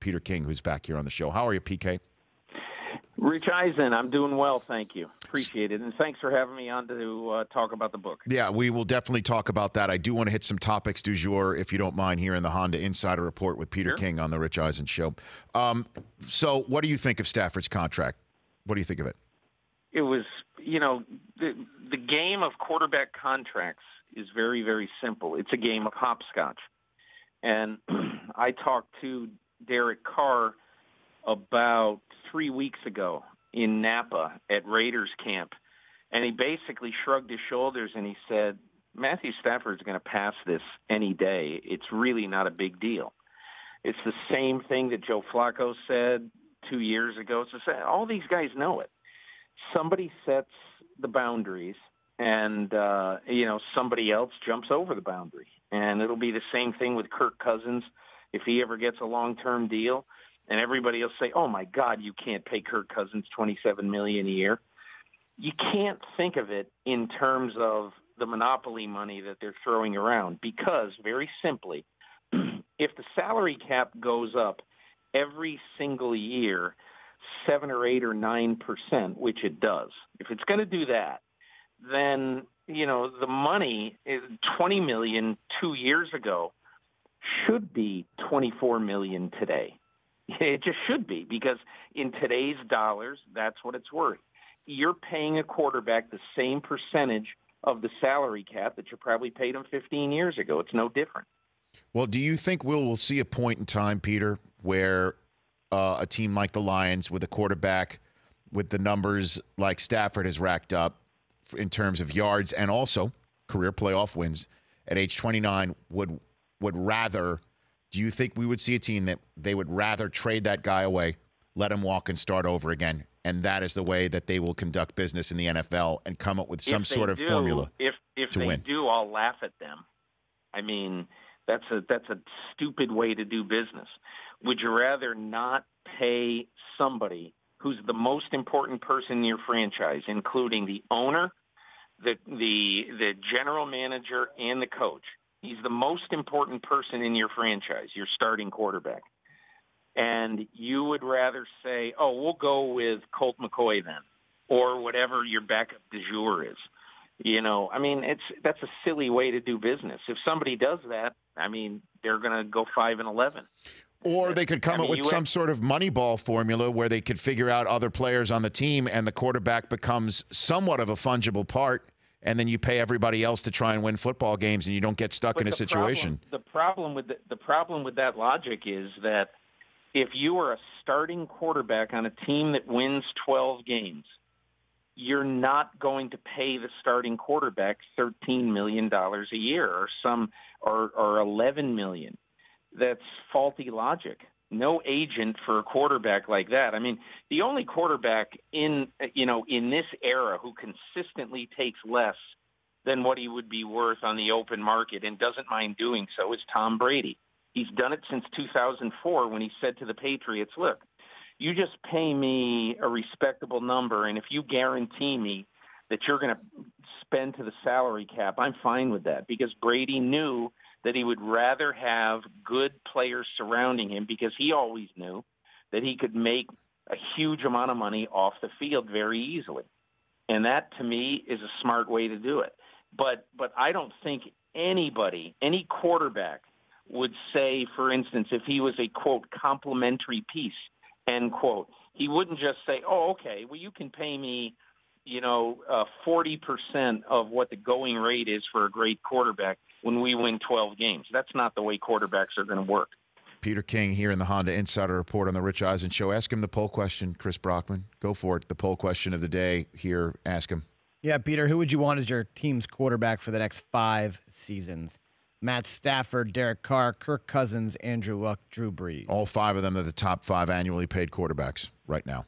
Peter King, who's back here on the show. How are you, PK? Rich Eisen, I'm doing well, thank you. Appreciate it. And thanks for having me on to talk about the book. Yeah, we will definitely talk about that. I do want to hit some topics du jour, if you don't mind, here in the Honda Insider Report with Peter King on the Rich Eisen Show. So what do you think of Stafford's contract? What do you think of it? It was, the game of quarterback contracts is very, very simple. It's a game of hopscotch. And I talked to Derek Carr about 3 weeks ago in Napa at Raiders camp, and he basically shrugged his shoulders and he said, Matthew Stafford's going to pass this any day. It's really not a big deal. It's the same thing that Joe Flacco said 2 years ago. So all these guys know it. Somebody sets the boundaries, and somebody else jumps over the boundary. And it'll be the same thing with Kirk Cousins if he ever gets a long-term deal. And everybody will say, oh, my God, you can't pay Kirk Cousins $27 million a year. You can't think of it in terms of the monopoly money that they're throwing around because, very simply, if the salary cap goes up every single year 7 or 8 or 9%, which it does, if it's going to do that, then, the money is $20 million 2 years ago should be $24 million today. It just should be, because in today's dollars, that's what it's worth. You're paying a quarterback the same percentage of the salary cap that you probably paid him 15 years ago. It's no different. Well, do you think we'll see a point in time, Peter, where a team like the Lions with a quarterback with the numbers like Stafford has racked up in terms of yards and also career playoff wins at age 29 would rather – do you think we would see a team that they would rather trade that guy away, let him walk and start over again, and that is the way that they will conduct business in the NFL and come up with some sort of formula if to they win? do, I'll laugh at them. I mean, that's a stupid way to do business. Would you rather not pay somebody who's the most important person in your franchise, including the owner, the general manager, and the coach? He's the most important person in your franchise, your starting quarterback. And you would rather say, oh, we'll go with Colt McCoy then, or whatever your backup du jour is. That's a silly way to do business. If somebody does that, they're going to go 5-11. Or they could come up with some sort of Moneyball formula where they could figure out other players on the team and the quarterback becomes somewhat of a fungible part. And then you pay everybody else to try and win football games, and you don't get stuck in a situation. The problem with that logic is that if you are a starting quarterback on a team that wins 12 games, you're not going to pay the starting quarterback $13 million a year or $11 million. That's faulty logic. No agent for a quarterback like that. The only quarterback in this era who consistently takes less than what he would be worth on the open market and doesn't mind doing so is Tom Brady. He's done it since 2004 when he said to the Patriots, look, you just pay me a respectable number, and if you guarantee me that you're going to spend to the salary cap, I'm fine with that, because Brady knew that he would rather have good players surrounding him because he always knew that he could make a huge amount of money off the field very easily. And that, to me, is a smart way to do it. But I don't think any quarterback would say, for instance, if he was a, quote, complimentary piece, end quote, he wouldn't just say, oh, okay, well, you can pay me 40% of what the going rate is for a great quarterback when we win 12 games. That's not the way quarterbacks are going to work. Peter King here in the Honda Insider Report on the Rich Eisen Show. Ask him the poll question, Chris Brockman. Go for it. The poll question of the day here. Ask him. Yeah, Peter, who would you want as your team's quarterback for the next 5 seasons? Matt Stafford, Derek Carr, Kirk Cousins, Andrew Luck, Drew Brees. All 5 of them are the top 5 annually paid quarterbacks right now.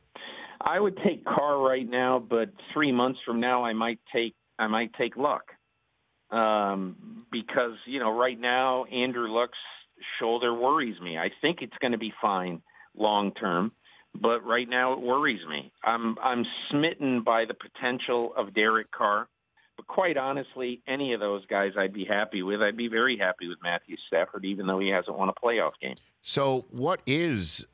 I would take Carr right now, but 3 months from now I might take Luck. Because, right now Andrew Luck's shoulder worries me. I think it's going to be fine long term, but right now it worries me. I'm smitten by the potential of Derek Carr, But quite honestly, any of those guys I'd be happy with. I'd be very happy with Matthew Stafford, even though he hasn't won a playoff game. So what is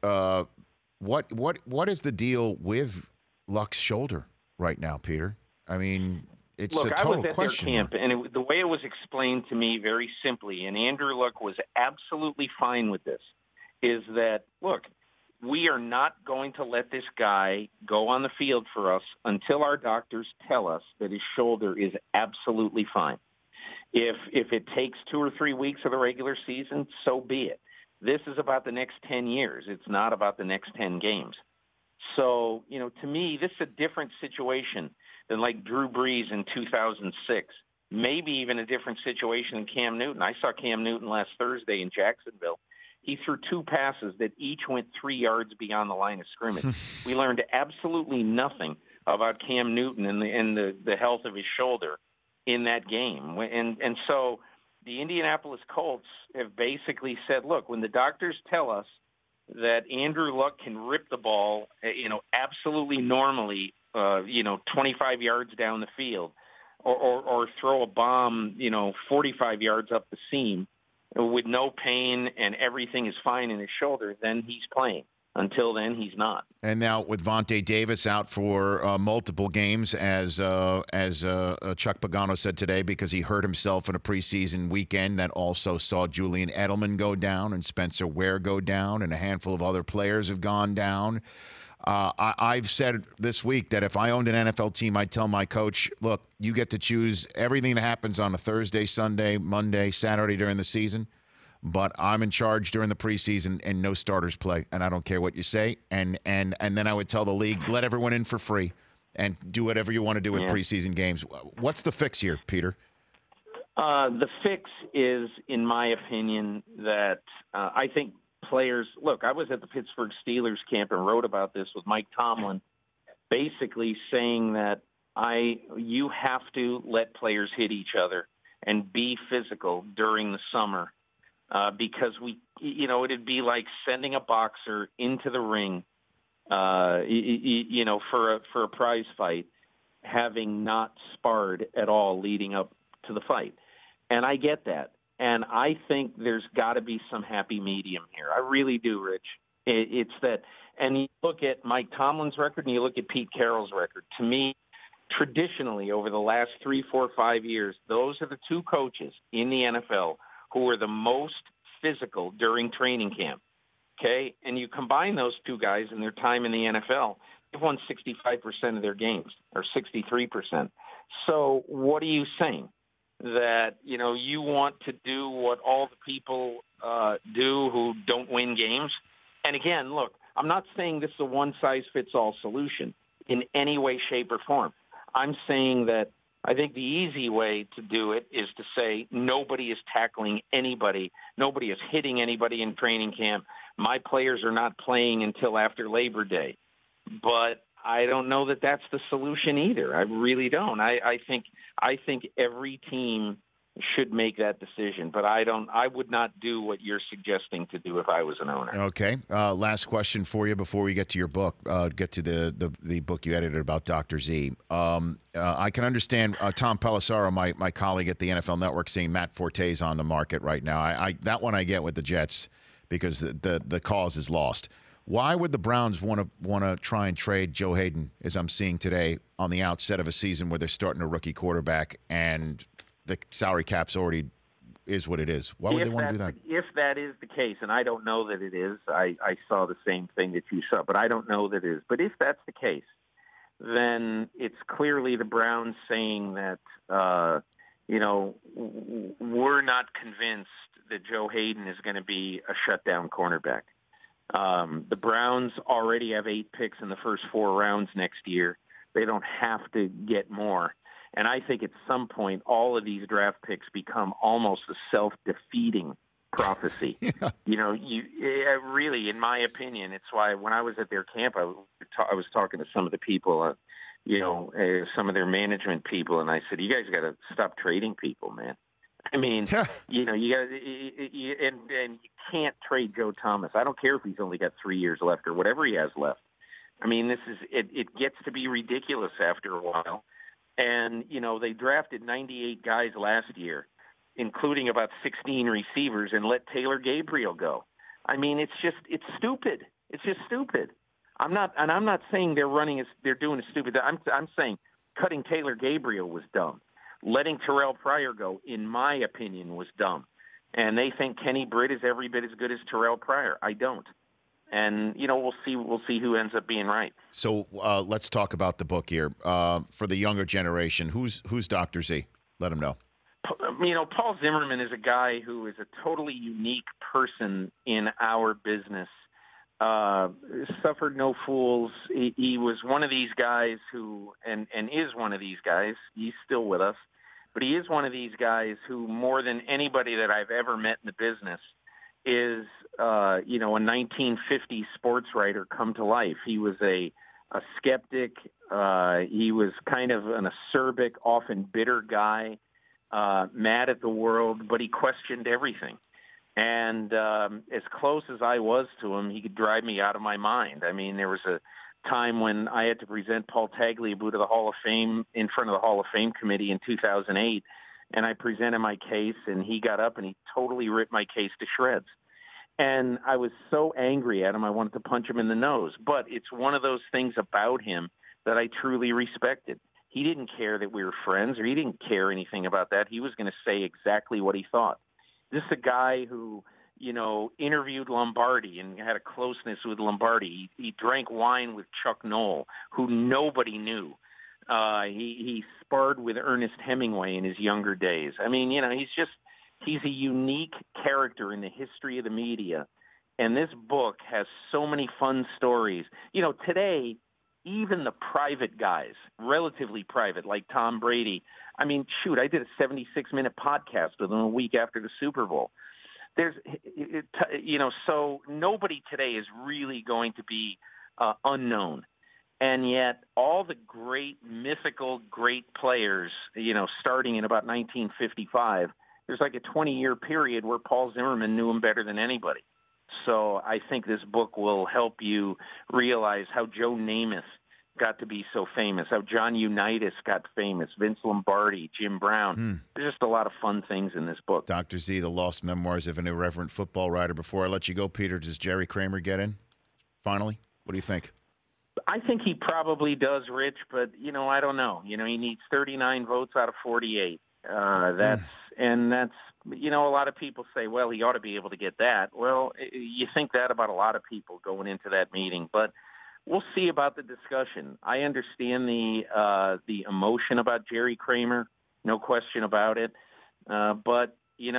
what is the deal with Luck's shoulder right now, Peter? I mean, it's Look, a total I was at question. their camp, and the way it was explained to me very simply, and Andrew Luck was absolutely fine with this, is that, look, we are not going to let this guy go on the field for us until our doctors tell us that his shoulder is absolutely fine. If it takes 2 or 3 weeks of the regular season, so be it. This is about the next 10 years. It's not about the next 10 games. So, to me, this is a different situation than like Drew Brees in 2006. Maybe even a different situation than Cam Newton. I saw Cam Newton last Thursday in Jacksonville. He threw 2 passes that each went 3 yards beyond the line of scrimmage. We learned absolutely nothing about Cam Newton and the health of his shoulder in that game. And so the Indianapolis Colts have basically said, look, when the doctors tell us that Andrew Luck can rip the ball, absolutely normally, 25 yards down the field, or throw a bomb, 45 yards up the seam with no pain and everything is fine in his shoulder, then he's playing. Until then, he's not. And now with Vontae Davis out for multiple games, as Chuck Pagano said today, because he hurt himself in a preseason weekend that also saw Julian Edelman go down and Spencer Ware go down, and a handful of other players have gone down. I've said this week that if I owned an NFL team, I'd tell my coach, look, you get to choose everything that happens on a Thursday, Sunday, Monday, Saturday during the season, but I'm in charge during the preseason and no starters play, and I don't care what you say. And then I would tell the league, let everyone in for free and do whatever you want to do with preseason games. What's the fix here, Peter? The fix is, in my opinion, that I think players – look, I was at the Pittsburgh Steelers camp and wrote about this with Mike Tomlin, basically saying that you have to let players hit each other and be physical during the summer because it'd be like sending a boxer into the ring, for a prize fight, having not sparred at all leading up to the fight. And I get that. And I think there's got to be some happy medium here. I really do, Rich. It's that. And you look at Mike Tomlin's record and you look at Pete Carroll's record. To me, traditionally, over the last 3, 4, 5 years, those are the 2 coaches in the NFL who are the most physical during training camp. Okay? And you combine those 2 guys in their time in the NFL, they've won 65% of their games, or 63%. So what are you saying? That, you want to do what all the people do who don't win games? And again, look, I'm not saying this is a one-size-fits-all solution in any way, shape, or form. I'm saying that I think the easy way to do it is to say nobody is tackling anybody. Nobody is hitting anybody in training camp. My players are not playing until after Labor Day. But I don't know that that's the solution either. I really don't. I think every team should make that decision, but I would not do what you're suggesting to do if I was an owner. Okay. Last question for you before we get to your book, get to the book you edited about Dr. Z. I can understand Tom Pelissaro, my colleague at the NFL Network, saying Matt Forte's on the market right now. I that one I get with the Jets because the cause is lost. Why would the Browns want to try and trade Joe Hayden, as I'm seeing today, on the outset of a season where they're starting a rookie quarterback and the salary cap's already is what it is? Why would they want to do that? If that is the case, and I don't know that it is, I saw the same thing that you saw, but I don't know that it is. But if that's the case, then it's clearly the Browns saying that, we're not convinced that Joe Hayden is going to be a shutdown cornerback. The Browns already have 8 picks in the first 4 rounds next year. They don't have to get more. And I think at some point, all of these draft picks become almost a self-defeating prophecy. Yeah. Really, in my opinion, it's why when I was at their camp, I was talking to some of the people, some of their management people, and I said, you guys got to stop trading people, man. I mean, you got and you can't trade Joe Thomas. I don't care if he's only got 3 years left or whatever he has left. I mean, it gets to be ridiculous after a while. And, they drafted 98 guys last year, including about 16 receivers, and let Taylor Gabriel go. I mean, it's stupid. It's just stupid. I'm not saying they're doing a stupid. I'm saying cutting Taylor Gabriel was dumb. Letting Terrell Pryor go, in my opinion, was dumb. And they think Kenny Britt is every bit as good as Terrell Pryor. I don't. And, we'll see who ends up being right. So let's talk about the book here. For the younger generation, who's Dr. Z? Let them know. Paul Zimmerman is a guy who is a totally unique person in our business. Suffered no fools. He was one of these guys who, and is one of these guys, he's still with us, but he is one of these guys who, more than anybody that I've ever met in the business, is, a 1950s sports writer come to life. He was a skeptic. He was kind of an acerbic, often bitter guy, mad at the world, but he questioned everything. And as close as I was to him, he could drive me out of my mind. I mean, there was a time when I had to present Paul Tagliabue to the Hall of Fame in front of the Hall of Fame committee in 2008, and I presented my case, and he got up and he totally ripped my case to shreds. And I was so angry at him, I wanted to punch him in the nose. But it's one of those things about him that I truly respected. He didn't care that we were friends, or he didn't care anything about that. He was going to say exactly what he thought. This is a guy who, interviewed Lombardi and had a closeness with Lombardi. He drank wine with Chuck Noll, who nobody knew. He sparred with Ernest Hemingway in his younger days. I mean, he's a unique character in the history of the media. And this book has so mmany fun stories. Today, even the private guys, relatively private, like Tom Brady. I mean, shoot, I did a 76-minute podcast with him a week after the Super Bowl. So nobody today is really going to be unknown. And yet all the great, mythical, great players, starting in about 1955, there's like a 20-year period where Paul Zimmerman knew him better than anybody. So I think this book will help you realize how Joe Namath got to be so famous, how John Unitas got famous, Vince Lombardi, Jim Brown. There's just a lot of fun things in this book. Dr. Z, The Lost Memoirs of an Irreverent Football Writer. Before I let you go, Peter, does Jerry Kramer get in finally? What do you think? I think he probably does, Rich, but, I don't know. He needs 39 votes out of 48. That's a lot of people say, well, he ought to be able to get that. Well, you think that about a lot of people going into that meeting, but we'll see about the discussion. I understand the emotion about Jerry Kramer, no question about it. But he's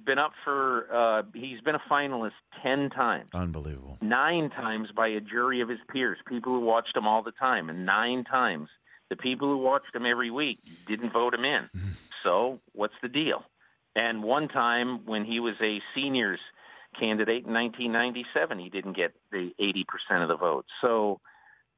been he's been a finalist 10 times. Unbelievable. 9 times by a jury of his peers, people who watched him all the time, and 9 times the people who watched him every week didn't vote him in. So what's the deal? And one time when he was a seniors candidate in 1997, he didn't get the 80% of the vote. So,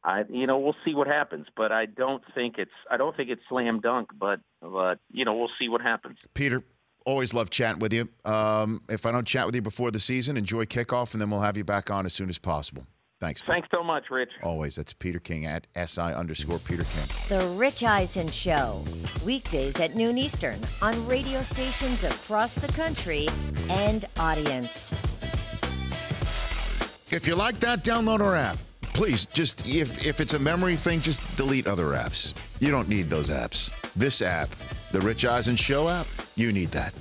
we'll see what happens. But I don't think it's slam dunk. But we'll see what happens. Peter, always love chatting with you. If I don't chat with you before the season, enjoy kickoff, and then we'll have you back on as soon as possible. Thanks. Thanks so much, Rich. Always. That's Peter King at SI_Peter King. The Rich Eisen Show. Weekdays at noon Eastern on radio stations across the country and audience. If you like that, download our app. Please, just if it's a memory thing, just delete other apps. You don't need those apps. This app, the Rich Eisen Show app, you need that.